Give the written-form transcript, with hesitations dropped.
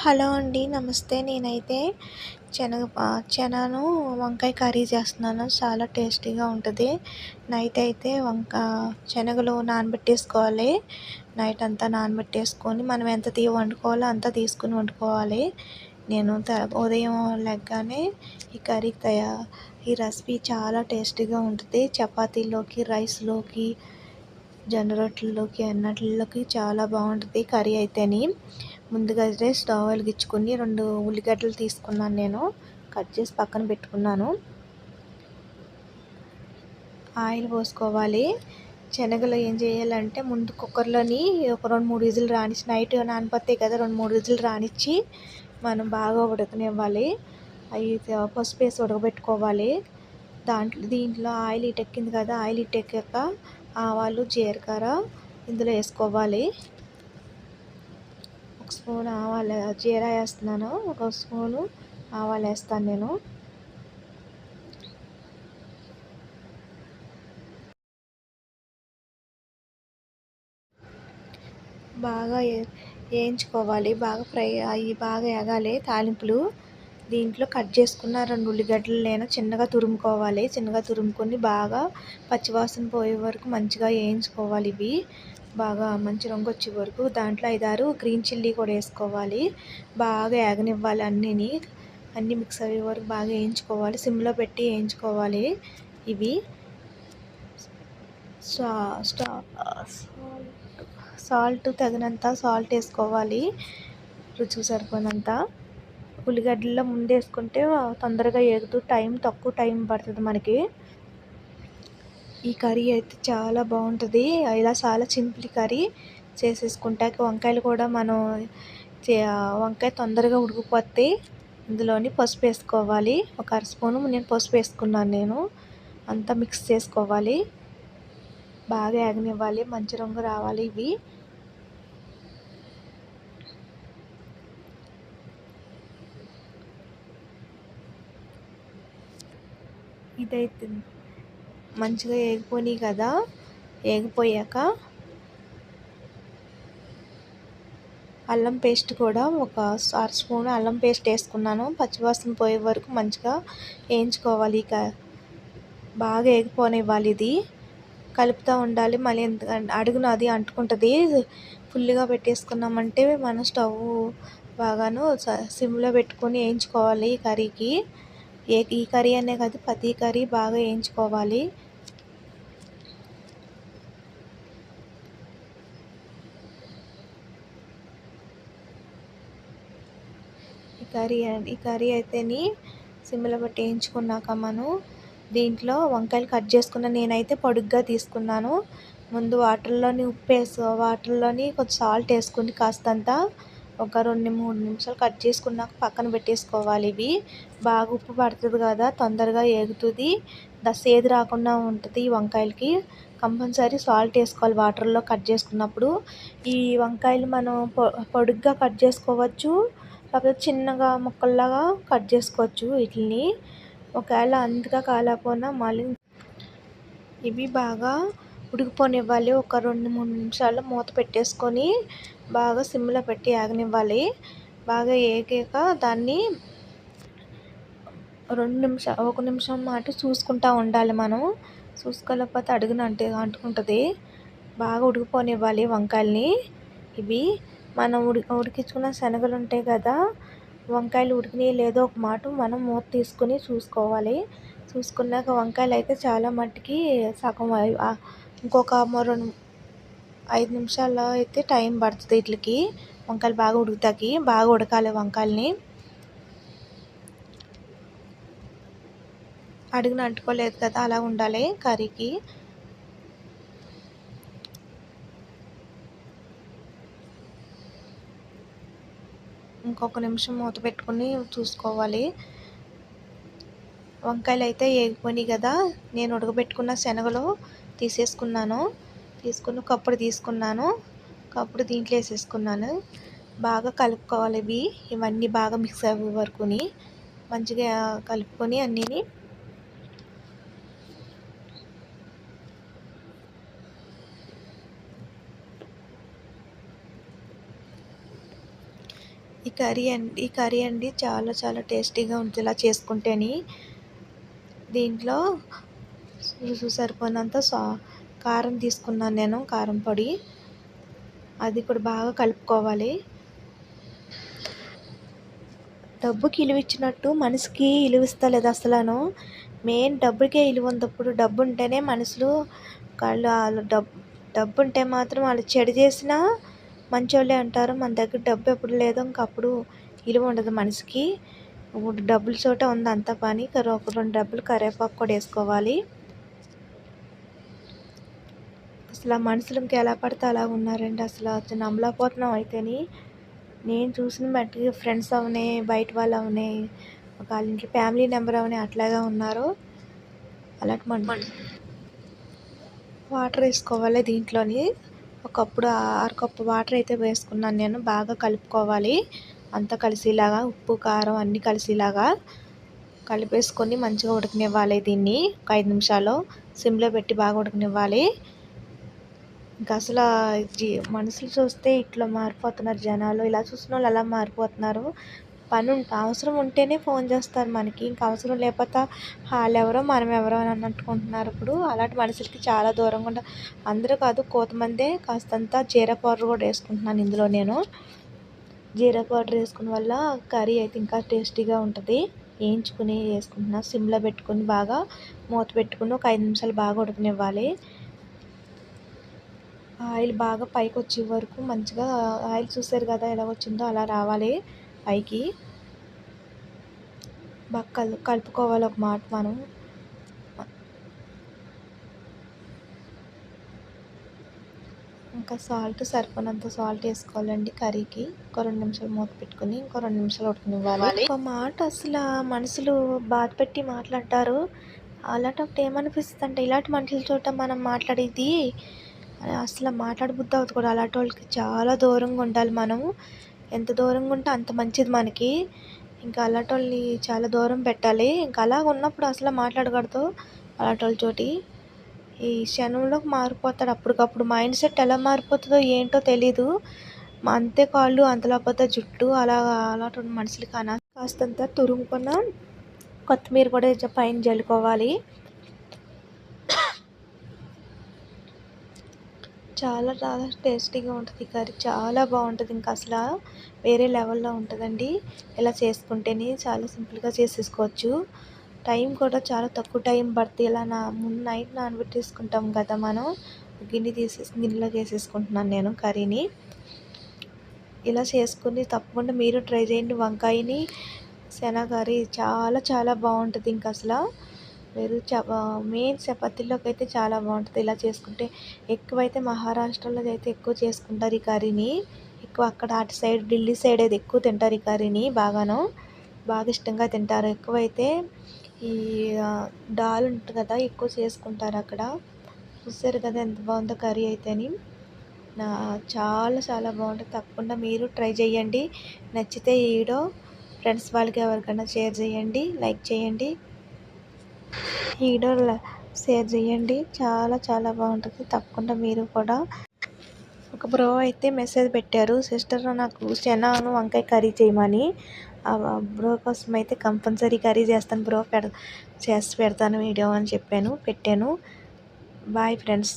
Hello అండి. నమస్తే. నేనైతే చెనాను వంకాయ కర్రీ చేస్తున్నాను. చాలా టేస్టీగా ఉంటది. నైట్ అయితే శనగలు నానబెట్టేసుకోవాలి. నైట్ అంతా నానబెట్టేసుకొని మనం ఎంత వండుకోవాలో అంత తీసుకొని వండుకోవాలి. నేను ఉదయం లెగ్గానే ఈ కర్రీ ఈ రెసిపీ చాలా టేస్టీగా ఉంటుంది. చపాతీలోకి, రైస్‌లోకి, జొన్న రొట్టెల్లోకి అన్నిటిలోకి చాలా బాగుంటుంది కర్రీ అయితేని. ముందుగా అయితే స్టవ్ వెలిగించుకొని 2 ఉల్లిగడ్డలు తీసుకున్నాను. నేను కట్ చేసి పక్కన పెట్టుకున్నాను. ఆయిల్ పోసుకోవాలి. శనగలు ఏం చేయాలంటే ముందు కుక్కర్లోని ఒక 2-3 విజిల్ రానిచ్చి, నైట్ నానబోతాయి కదా, 2-3 విజిల్ రానిచ్చి మనం బాగా ఉడకనివ్వాలి. అవి పసుపు వేసి ఉడకబెట్టుకోవాలి. దీంట్లో ఆయిల్ ఇటెక్కింది కదా, ఆయిల్ ఇటెక్కాక ఆవాలు, జీలకర్ర ఇందులో వేసుకోవాలి. ఒక స్పూన్ ఆవాలు, జీరా వేస్తున్నాను. ఒక స్పూను ఆవాలు వేస్తాను నేను. బాగా వేయించుకోవాలి. బాగా ఫ్రై అవి బాగా ఎగాలి తాలింపులు. దీంట్లో కట్ చేసుకున్న 2 ఉల్లిగడ్డలు నేను చిన్నగా తురుముకోవాలి. చిన్నగా తురుముకొని బాగా పచ్చివాసన పోయే వరకు మంచిగా వేయించుకోవాలి. ఇవి బాగా మంచి రంగు వచ్చే వరకు. దాంట్లో 5-6 గ్రీన్ చిల్లీ కూడా వేసుకోవాలి. బాగా ఏగనివ్వాలి. అన్నీ మిక్స్ అయ్యే వరకు బాగా వేయించుకోవాలి. సిమ్లో పెట్టి వేయించుకోవాలి. ఇవి సాల్ట్ తగినంత సాల్ట్ వేసుకోవాలి. రుచికి సరిపోయినంత. ఉల్లిగడ్డల్లో ముందు వేసుకుంటే తొందరగా తక్కువ టైం పడుతుంది మనకి. ఈ కర్రీ అయితే చాలా బాగుంటుంది. ఇలా చాలా సింపుల్ కర్రీ చేసేసుకుంటాక వంకాయలు కూడా వంకాయ తొందరగా ఉడికిపోతే ఇందులోని పసుపు వేసుకోవాలి. ఒక 1/2 స్పూను నేను పసుపు వేసుకున్నాను. అంతా మిక్స్ చేసుకోవాలి. బాగా ఏగనివ్వాలి. మంచి రంగు రావాలి. ఇవి ఇదైతే మంచిగా ఏగిపోయినాయి కదా. ఏగిపోయాక అల్లం పేస్ట్ కూడా ఒక 1/2 స్పూన్ అల్లం పేస్ట్ వేసుకున్నాను. పచ్చివాసన పోయే వరకు మంచిగా వేయించుకోవాలి. బాగా ఏగిపోనివ్వాలి. ఇది కలుపుతూ ఉండాలి. మళ్ళీ అడుగున అది అంటుకుంటుంది. ఫుల్గా పెట్టేసుకున్నామంటే మనం స్టవ్ బాగాను సిమ్లో పెట్టుకొని వేయించుకోవాలి. ఈ కర్రీకి ఈ కర్రీ అనే కాదు, ప్రతి కర్రీ బాగా వేయించుకోవాలి. ఈ కర్రీ అయితేని సిమ్లో పెట్టి వేయించుకున్నాక మనం దీంట్లో వంకాయలు కట్ చేసుకున్న నేనైతే పొడుగ్గా తీసుకున్నాను. ముందు వాటర్లోని వాటర్లోని కొంచెం సాల్ట్ వేసుకుని కాస్తంత ఒక 2-3 నిమిషాలు కట్ చేసుకున్నాక పక్కన పెట్టేసుకోవాలి. ఇవి బాగా ఉప్పు పడుతుంది కదా, తొందరగా ఏగుతుంది. సేదు రాకుండా ఉంటుంది. ఈ వంకాయలకి కంపల్సరీ సాల్ట్ వేసుకోవాలి వాటర్లో కట్ చేసుకున్నప్పుడు. ఈ వంకాయలు మనం పొడుగ్గా కట్ చేసుకోవచ్చు, లేకపోతే చిన్నగా ముక్కల్లాగా కట్ చేసుకోవచ్చు. వీటిని ఒకవేళ అందుగా కాలేకపోయినా మళ్ళీ ఇవి బాగా ఉడికిపోనివ్వాలి. ఒక 2-3 నిమిషాలు మూత పెట్టేసుకొని బాగా సిమ్లో పెట్టి ఏగనివ్వాలి. బాగా ఏగాక దాన్ని 1 నిమిషం మాట చూసుకుంటూ ఉండాలి. మనం చూసుకోలేకపోతే అడుగున అంటుకుంటుంది. బాగా ఉడికిపోనివ్వాలి వంకాయలని. ఇవి మనం ఉడికించుకున్న శనగలు ఉంటాయి కదా, వంకాయలు ఉడికినాయి లేదో ఒక మాట మనం మూత తీసుకుని చూసుకోవాలి. చూసుకున్నాక వంకాయలు అయితే చాలా మట్టుకి సగం ఇంకొక 5 నిమిషాలు అయితే టైం పడుతుంది. వీటికి వంకాయలు బాగా ఉడుకుతాయి. బాగా ఉడకాలి వంకాయలని. అడుగున అంటుకోలేదు కదా, అలా ఉండాలి కర్రీకి. ఇంకొక నిమిషం మూత పెట్టుకుని చూసుకోవాలి. వంకాయలు అయితే ఏగిపోయినాయి కదా. నేను ఉడకబెట్టుకున్న శనగలు తీసుకుని కప్పుడు తీసుకున్నాను. కప్పుడు దీంట్లో వేసేసుకున్నాను. బాగా కలుపుకోవాలి. ఇవన్నీ బాగా మిక్స్ అయ్యే వరకుని మంచిగా కలుపుకొని అన్నీని ఈ కర్రీ అండి చాలా చాలా టేస్టీగా ఉంటుంది ఇలా చేసుకుంటేని. దీంట్లో సరిపోయినంత కారం తీసుకున్నాను నేను, కారం పొడి. అది కూడా బాగా కలుపుకోవాలి. డబ్బుకి ఇలువిచ్చినట్టు మనిషికి ఇలువిస్తలేదు అసలను. మెయిన్ డబ్బుకే ఇలువ ఉన్నప్పుడు, డబ్బు ఉంటేనే మనుషులు వాళ్ళు డబ్బు ఉంటే మాత్రం వాళ్ళు చెడు చేసినా మంచోళ్ళే అంటారు. మన దగ్గర డబ్బు ఎప్పుడు లేదో ఇంకప్పుడు విలువ ఉండదు మనిషికి. ఇప్పుడు డబ్బుల చోట ఉంది అంత పని. ఒక 2 డబ్బులు కరివేపాకు కూడా వేసుకోవాలి. అసలు ఆ మనుషులు ఇంకా ఎలా పడితే అలా ఉన్నారండి. అసలు నమ్మలేకపోతున్నాం అయితేని. నేను చూసిన బట్టి ఫ్రెండ్స్ అవనే, బయట వాళ్ళు అవనే, వాళ్ళ ఇంట్లో ఫ్యామిలీ మెంబర్ అవనే అట్లాగే ఉన్నారు. అలాంటి వాటర్ వేసుకోవాలి దీంట్లోని. ఒకప్పుడు 6 కప్పు వాటర్ అయితే వేసుకున్నాను నేను. బాగా కలుపుకోవాలి అంతా కలిసేలాగా, ఉప్పు కారం అన్నీ కలిసేలాగా కలిపేసుకొని మంచిగా ఉడకనివ్వాలి. దీన్ని ఒక 5 నిమిషాలు సిమ్లో పెట్టి బాగా ఉడకనివ్వాలి. ఇంకా అసలు మనుషులు చూస్తే ఇట్లా మారిపోతున్నారు జనాలు. ఇలా చూసిన వాళ్ళు అలా మారిపోతున్నారు. అవసరం ఉంటేనే ఫోన్ చేస్తారు మనకి. ఇంకా అవసరం లేకపోతే వాళ్ళెవరో మనం ఎవరో అని అనుకుంటున్నారు. ఇప్పుడు అలాంటి మనుషులకి చాలా దూరంగా ఉండాలి. అందరూ కాదు, కొంతమందే కాస్తంత జీరా పౌడర్ కూడా వేసుకుంటున్నాను ఇందులో నేను. జీరా పౌడర్ వేసుకున్న వల్ల కర్రీ అయితే ఇంకా టేస్టీగా ఉంటుంది. వేయించుకుని వేసుకుంటున్నాను. సిమ్లో పెట్టుకుని బాగా మూత పెట్టుకుని ఒక 5 నిమిషాలు బాగా ఉడకనివ్వాలి. ఆయిల్ బాగా పైకి వచ్చే వరకు మంచిగా, ఆయిల్ చూసారు కదా ఎలా వచ్చిందో అలా రావాలి పైకి. బాగా కలుపుకోవాలి ఒక మాట మనం. ఇంకా సరిపోయినంత సాల్ట్ వేసుకోవాలండి కర్రీకి. ఒక 2 నిమిషాలు మూత పెట్టుకుని ఇంకో 2 నిమిషాలు ఉడకనివ్వాలి. ఒక మాట అసలు మనుషులు బాధ పెట్టి మాట్లాడతారు. అలాంటప్పుడు ఏమనిపిస్తుంది అంటే, ఇలాంటి మనుషుల చోట మనం మాట్లాడేది అసలు మాట్లాడబుద్ధి అవుతుంది కూడా. అలాంటి వాళ్ళకి చాలా దూరంగా ఉండాలి మనం. ఎంత దూరంగా ఉంటే అంత మంచిది మనకి. ఇంకా అలాంటి వాళ్ళని చాలా దూరం పెట్టాలి. ఇంకా అలా ఉన్నప్పుడు అసలు మాట్లాడకూడదు అలాంటి వాళ్ళతోటి. ఈ క్షణంలో మారిపోతాడు అప్పటికప్పుడు. మైండ్ సెట్ ఎలా మారిపోతుందో ఏంటో తెలీదు. అంతే కాళ్ళు అంతలేకపోతే జుట్టు అలాంటి మనుషులకి కాస్తంత తురుముకున్న కొత్తిమీర కూడా పైన జల్లుకోవాలి. చాలా చాలా టేస్టీగా ఉంటుంది కర్రీ. చాలా బాగుంటుంది. ఇంకా అసలు వేరే లెవెల్లో ఉంటుందండి. ఇలా చేసుకుంటేనే చాలా సింపుల్గా చేసేసుకోవచ్చు. టైం కూడా చాలా తక్కువ టైం పడుతుంది. ఇలా ముందు నైట్ నానబెట్టేసుకుంటాం కదా మనం. గిన్నెలోకి వేసేసుకుంటున్నాను నేను కర్రీని. ఇలా చేసుకుని తప్పకుండా మీరు ట్రై చేయండి. వంకాయని శనగ కర్రీ చాలా చాలా బాగుంటుంది. ఇంకా అసలు మీరు మెయిన్ చపాతీలోకి అయితే చాలా బాగుంటుంది ఇలా చేసుకుంటే. ఎక్కువైతే మహారాష్ట్రలో అయితే ఎక్కువ చేసుకుంటారు ఈ కర్రీని. ఎక్కువ అక్కడ అటు సైడ్ ఢిల్లీ సైడ్ అయితే ఎక్కువ తింటారు ఈ కర్రీని. బాగా ఇష్టంగా తింటారు. ఎక్కువైతే ఈ దాల్ ఉంటుంది కదా, ఎక్కువ చేసుకుంటారు అక్కడ. చూసారు కదా ఎంత బాగుందో కర్రీ అయితేని. చాలా చాలా బాగుంటుంది. తప్పకుండా మీరు ట్రై చేయండి. నచ్చితే ఈ వీడియో ఫ్రెండ్స్ వాళ్ళకి ఎవరికైనా షేర్ చేయండి, లైక్ చేయండి. ఈ వీడియో షేర్ చేయండి. చాలా చాలా బాగుంటుంది. తప్పకుండా మీరు కూడా. ఒక బ్రో అయితే మెసేజ్ పెట్టారు, సిస్టర్ నాకు శనగను వంకాయ కర్రీ చేయమని. ఆ బ్రో కోసం అయితే కంపల్సరీ కర్రీ చేస్తాను బ్రో, చేసి పెడతాను వీడియో అని పెట్టాను. Bye friends.